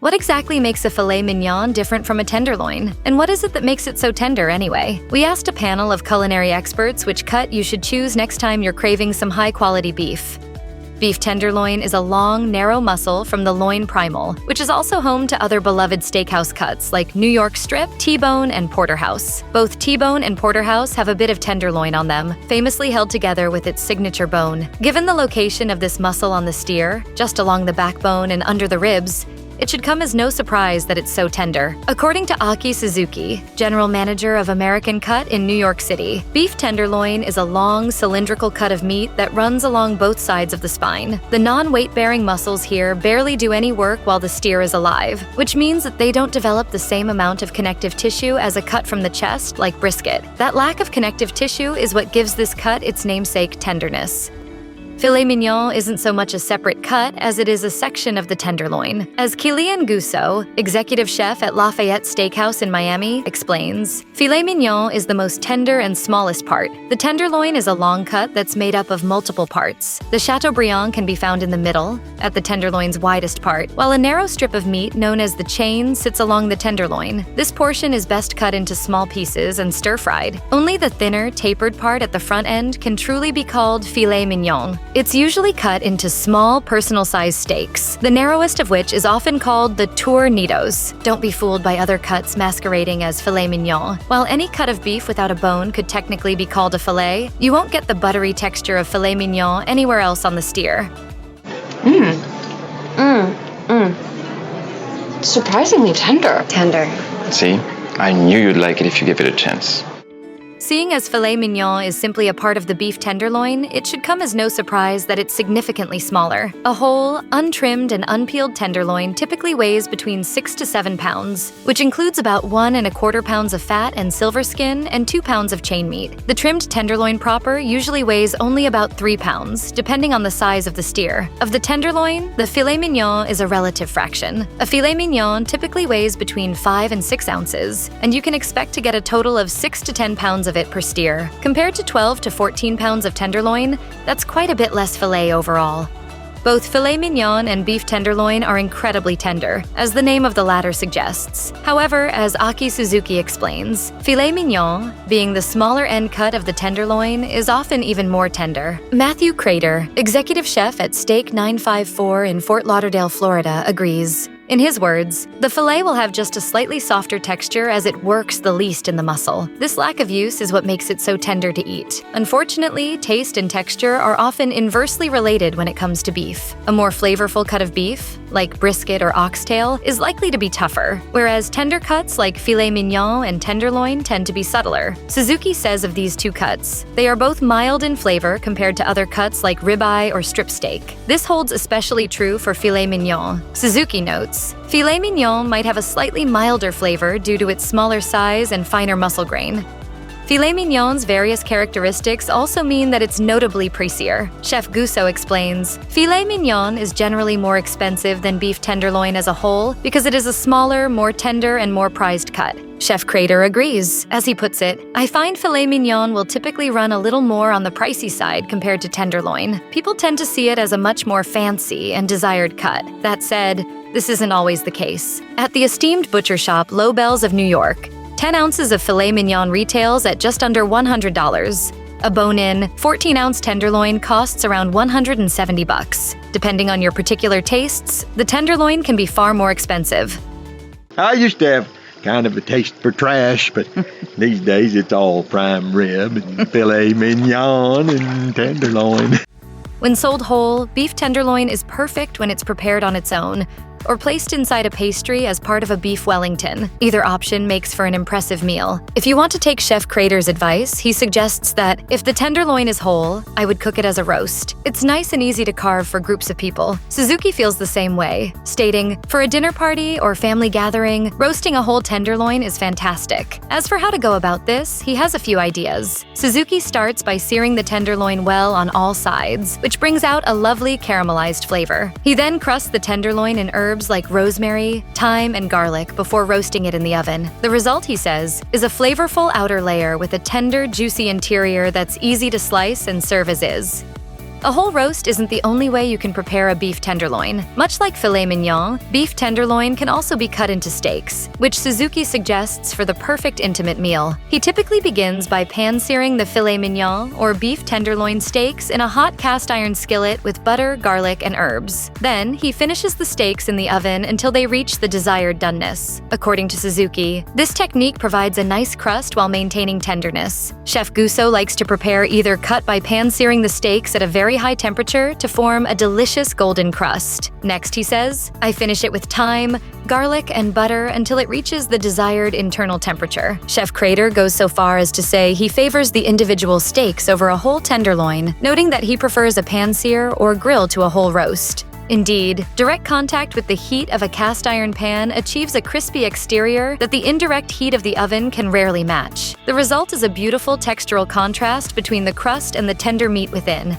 What exactly makes a filet mignon different from a tenderloin? And what is it that makes it so tender anyway? We asked a panel of culinary experts which cut you should choose next time you're craving some high-quality beef. Beef tenderloin is a long, narrow muscle from the loin primal, which is also home to other beloved steakhouse cuts like New York strip, T-bone, and porterhouse. Both T-bone and porterhouse have a bit of tenderloin on them, famously held together with its signature bone. Given the location of this muscle on the steer, just along the backbone and under the ribs, it should come as no surprise that it's so tender. According to Aki Suzuki, general manager of American Cut in New York City, beef tenderloin is a long, cylindrical cut of meat that runs along both sides of the spine. The non-weight-bearing muscles here barely do any work while the steer is alive, which means that they don't develop the same amount of connective tissue as a cut from the chest like brisket. That lack of connective tissue is what gives this cut its namesake tenderness. Filet mignon isn't so much a separate cut as it is a section of the tenderloin. As Kilian Gusso, executive chef at Lafayette Steakhouse in Miami, explains, filet mignon is the most tender and smallest part. The tenderloin is a long cut that's made up of multiple parts. The Chateaubriand can be found in the middle, at the tenderloin's widest part, while a narrow strip of meat known as the chain sits along the tenderloin. This portion is best cut into small pieces and stir-fried. Only the thinner, tapered part at the front end can truly be called filet mignon. It's usually cut into small, personal-sized steaks, the narrowest of which is often called the tournidos. Don't be fooled by other cuts masquerading as filet mignon. While any cut of beef without a bone could technically be called a filet, you won't get the buttery texture of filet mignon anywhere else on the steer. Surprisingly tender. See, I knew you'd like it if you give it a chance. Seeing as filet mignon is simply a part of the beef tenderloin, it should come as no surprise that it's significantly smaller. A whole, untrimmed and unpeeled tenderloin typically weighs between 6 to 7 pounds, which includes about 1¼ pounds of fat and silver skin and 2 pounds of chain meat. The trimmed tenderloin proper usually weighs only about 3 pounds, depending on the size of the steer. Of the tenderloin, the filet mignon is a relative fraction. A filet mignon typically weighs between 5 and 6 ounces, and you can expect to get a total of 6 to 10 pounds of it per steer. Compared to 12 to 14 pounds of tenderloin, that's quite a bit less filet overall. Both filet mignon and beef tenderloin are incredibly tender, as the name of the latter suggests. However, as Aki Suzuki explains, filet mignon, being the smaller end cut of the tenderloin, is often even more tender. Matthew Crater, executive chef at Steak 954 in Fort Lauderdale, Florida, agrees. In his words, the filet will have just a slightly softer texture as it works the least in the muscle. This lack of use is what makes it so tender to eat. Unfortunately, taste and texture are often inversely related when it comes to beef. A more flavorful cut of beef, like brisket or oxtail, is likely to be tougher, whereas tender cuts like filet mignon and tenderloin tend to be subtler. Suzuki says of these two cuts, they are both mild in flavor compared to other cuts like ribeye or strip steak. This holds especially true for filet mignon. Suzuki notes, filet mignon might have a slightly milder flavor due to its smaller size and finer muscle grain. Filet mignon's various characteristics also mean that it's notably pricier. Chef Gusso explains, filet mignon is generally more expensive than beef tenderloin as a whole because it is a smaller, more tender, and more prized cut. Chef Crater agrees. As he puts it, I find filet mignon will typically run a little more on the pricey side compared to tenderloin. People tend to see it as a much more fancy and desired cut. That said, this isn't always the case. At the esteemed butcher shop Low Bells of New York, 10 ounces of filet mignon retails at just under $100. A bone-in, 14-ounce tenderloin costs around $170. Depending on your particular tastes, the tenderloin can be far more expensive. I used to have kind of a taste for trash, but these days it's all prime rib and filet mignon and tenderloin. When sold whole, beef tenderloin is perfect when it's prepared on its own, or placed inside a pastry as part of a beef Wellington. Either option makes for an impressive meal. If you want to take Chef Crater's advice, he suggests that if the tenderloin is whole, I would cook it as a roast. It's nice and easy to carve for groups of people. Suzuki feels the same way, stating, for a dinner party or family gathering, roasting a whole tenderloin is fantastic. As for how to go about this, he has a few ideas. Suzuki starts by searing the tenderloin well on all sides, which brings out a lovely caramelized flavor. He then crusts the tenderloin in herbs like rosemary, thyme, and garlic before roasting it in the oven. The result, he says, is a flavorful outer layer with a tender, juicy interior that's easy to slice and serve as is. A whole roast isn't the only way you can prepare a beef tenderloin. Much like filet mignon, beef tenderloin can also be cut into steaks, which Suzuki suggests for the perfect intimate meal. He typically begins by pan-searing the filet mignon or beef tenderloin steaks in a hot cast-iron skillet with butter, garlic, and herbs. Then, he finishes the steaks in the oven until they reach the desired doneness. According to Suzuki, this technique provides a nice crust while maintaining tenderness. Chef Guso likes to prepare either cut by pan-searing the steaks at a very high temperature to form a delicious golden crust. Next, he says, I finish it with thyme, garlic, and butter until it reaches the desired internal temperature. Chef Crater goes so far as to say he favors the individual steaks over a whole tenderloin, noting that he prefers a pan-sear or grill to a whole roast. Indeed, direct contact with the heat of a cast iron pan achieves a crispy exterior that the indirect heat of the oven can rarely match. The result is a beautiful textural contrast between the crust and the tender meat within.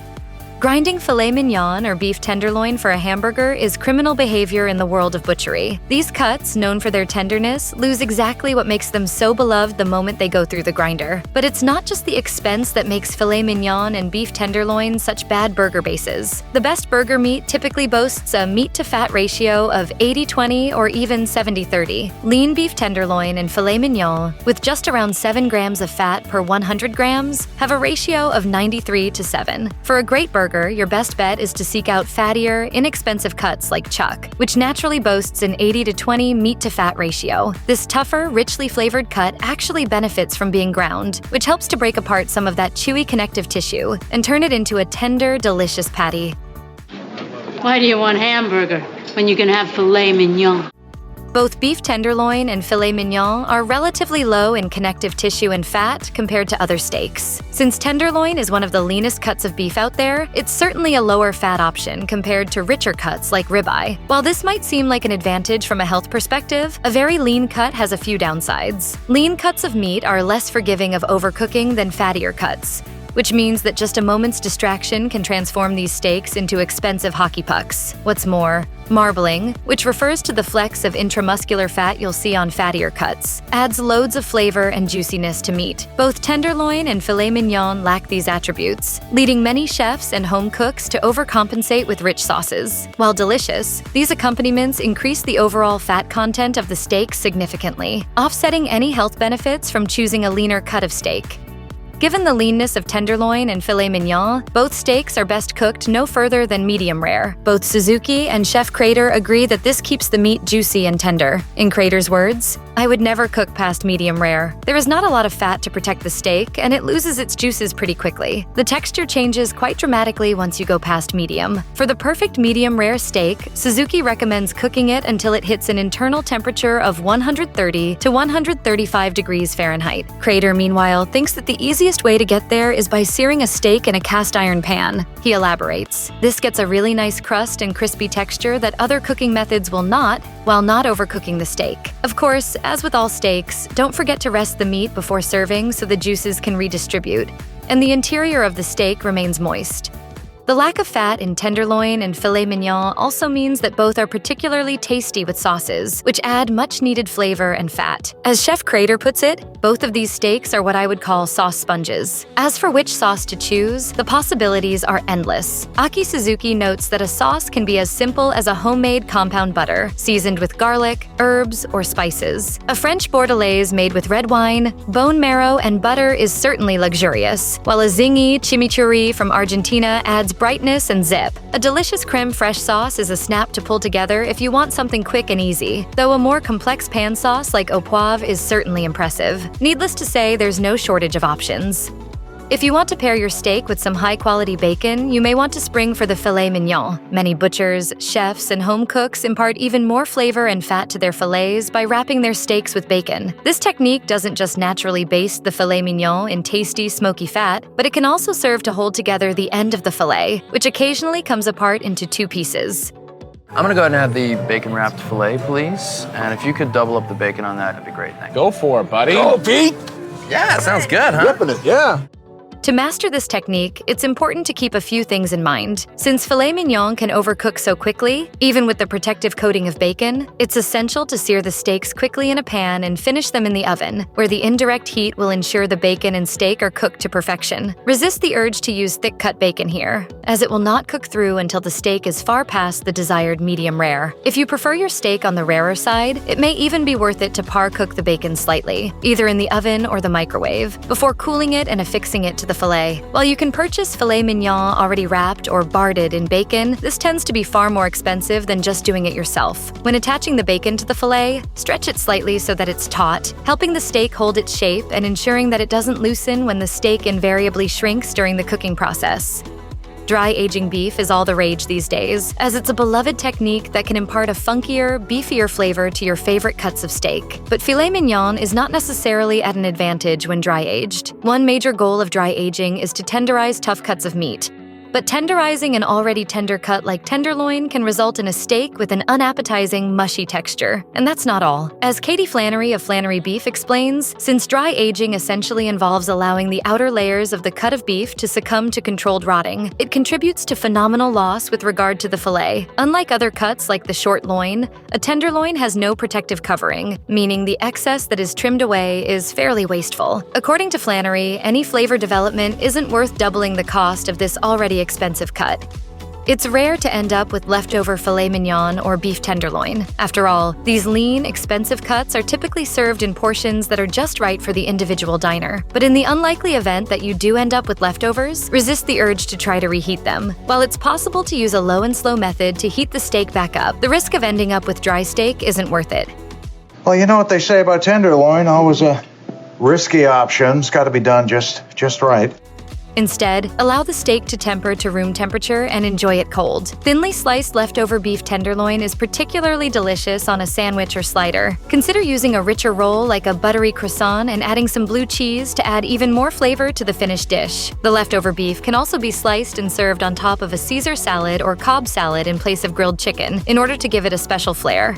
Grinding filet mignon or beef tenderloin for a hamburger is criminal behavior in the world of butchery. These cuts, known for their tenderness, lose exactly what makes them so beloved the moment they go through the grinder. But it's not just the expense that makes filet mignon and beef tenderloin such bad burger bases. The best burger meat typically boasts a meat-to-fat ratio of 80-20 or even 70-30. Lean beef tenderloin and filet mignon, with just around 7 grams of fat per 100 grams, have a ratio of 93-7. For a great burger, your best bet is to seek out fattier, inexpensive cuts like chuck, which naturally boasts an 80-20 meat-to-fat ratio. This tougher, richly flavored cut actually benefits from being ground, which helps to break apart some of that chewy connective tissue and turn it into a tender, delicious patty. Why do you want hamburger when you can have filet mignon? Both beef tenderloin and filet mignon are relatively low in connective tissue and fat compared to other steaks. Since tenderloin is one of the leanest cuts of beef out there, it's certainly a lower fat option compared to richer cuts like ribeye. While this might seem like an advantage from a health perspective, a very lean cut has a few downsides. Lean cuts of meat are less forgiving of overcooking than fattier cuts, which means that just a moment's distraction can transform these steaks into expensive hockey pucks. What's more, marbling, which refers to the flecks of intramuscular fat you'll see on fattier cuts, adds loads of flavor and juiciness to meat. Both tenderloin and filet mignon lack these attributes, leading many chefs and home cooks to overcompensate with rich sauces. While delicious, these accompaniments increase the overall fat content of the steak significantly, offsetting any health benefits from choosing a leaner cut of steak. Given the leanness of tenderloin and filet mignon, both steaks are best cooked no further than medium rare. Both Suzuki and Chef Crater agree that this keeps the meat juicy and tender. In Crater's words, I would never cook past medium rare. There is not a lot of fat to protect the steak, and it loses its juices pretty quickly. The texture changes quite dramatically once you go past medium. For the perfect medium rare steak, Suzuki recommends cooking it until it hits an internal temperature of 130 to 135 degrees Fahrenheit. Crater, meanwhile, thinks that the easiest way to get there is by searing a steak in a cast iron pan. He elaborates, this gets a really nice crust and crispy texture that other cooking methods will not, while not overcooking the steak. Of course, as with all steaks, don't forget to rest the meat before serving so the juices can redistribute, and the interior of the steak remains moist. The lack of fat in tenderloin and filet mignon also means that both are particularly tasty with sauces, which add much-needed flavor and fat. As Chef Crater puts it, both of these steaks are what I would call sauce sponges. As for which sauce to choose, the possibilities are endless. Aki Suzuki notes that a sauce can be as simple as a homemade compound butter, seasoned with garlic, herbs, or spices. A French bordelaise made with red wine, bone marrow, and butter is certainly luxurious, while a zingy chimichurri from Argentina adds brightness and zip. A delicious creme fraiche sauce is a snap to pull together if you want something quick and easy, though a more complex pan sauce like au poivre is certainly impressive. Needless to say, there's no shortage of options. If you want to pair your steak with some high-quality bacon, you may want to spring for the filet mignon. Many butchers, chefs, and home cooks impart even more flavor and fat to their fillets by wrapping their steaks with bacon. This technique doesn't just naturally baste the filet mignon in tasty, smoky fat, but it can also serve to hold together the end of the fillet, which occasionally comes apart into 2 pieces. I'm gonna go ahead and have the bacon-wrapped filet, please. And if you could double up the bacon on that, that'd be great. Thank you. Go for it, buddy. Go, Pete! Yeah, sounds good, huh? Ripping it, yeah. To master this technique, it's important to keep a few things in mind. Since filet mignon can overcook so quickly, even with the protective coating of bacon, it's essential to sear the steaks quickly in a pan and finish them in the oven, where the indirect heat will ensure the bacon and steak are cooked to perfection. Resist the urge to use thick-cut bacon here, as it will not cook through until the steak is far past the desired medium rare. If you prefer your steak on the rarer side, it may even be worth it to par-cook the bacon slightly, either in the oven or the microwave, before cooling it and affixing it to the filet. While you can purchase filet mignon already wrapped or barded in bacon, this tends to be far more expensive than just doing it yourself. When attaching the bacon to the filet, stretch it slightly so that it's taut, helping the steak hold its shape and ensuring that it doesn't loosen when the steak invariably shrinks during the cooking process. Dry aging beef is all the rage these days, as it's a beloved technique that can impart a funkier, beefier flavor to your favorite cuts of steak. But filet mignon is not necessarily at an advantage when dry aged. One major goal of dry aging is to tenderize tough cuts of meat. But tenderizing an already tender cut like tenderloin can result in a steak with an unappetizing, mushy texture. And that's not all. As Katie Flannery of Flannery Beef explains, since dry aging essentially involves allowing the outer layers of the cut of beef to succumb to controlled rotting, it contributes to phenomenal loss with regard to the fillet. Unlike other cuts like the short loin, a tenderloin has no protective covering, meaning the excess that is trimmed away is fairly wasteful. According to Flannery, any flavor development isn't worth doubling the cost of this already expensive cut. It's rare to end up with leftover filet mignon or beef tenderloin. After all, these lean, expensive cuts are typically served in portions that are just right for the individual diner. But in the unlikely event that you do end up with leftovers, resist the urge to try to reheat them. While it's possible to use a low and slow method to heat the steak back up, the risk of ending up with dry steak isn't worth it. Well, you know what they say about tenderloin, always a risky option. It's got to be done just right. Instead, allow the steak to temper to room temperature and enjoy it cold. Thinly sliced leftover beef tenderloin is particularly delicious on a sandwich or slider. Consider using a richer roll like a buttery croissant and adding some blue cheese to add even more flavor to the finished dish. The leftover beef can also be sliced and served on top of a Caesar salad or Cobb salad in place of grilled chicken in order to give it a special flair.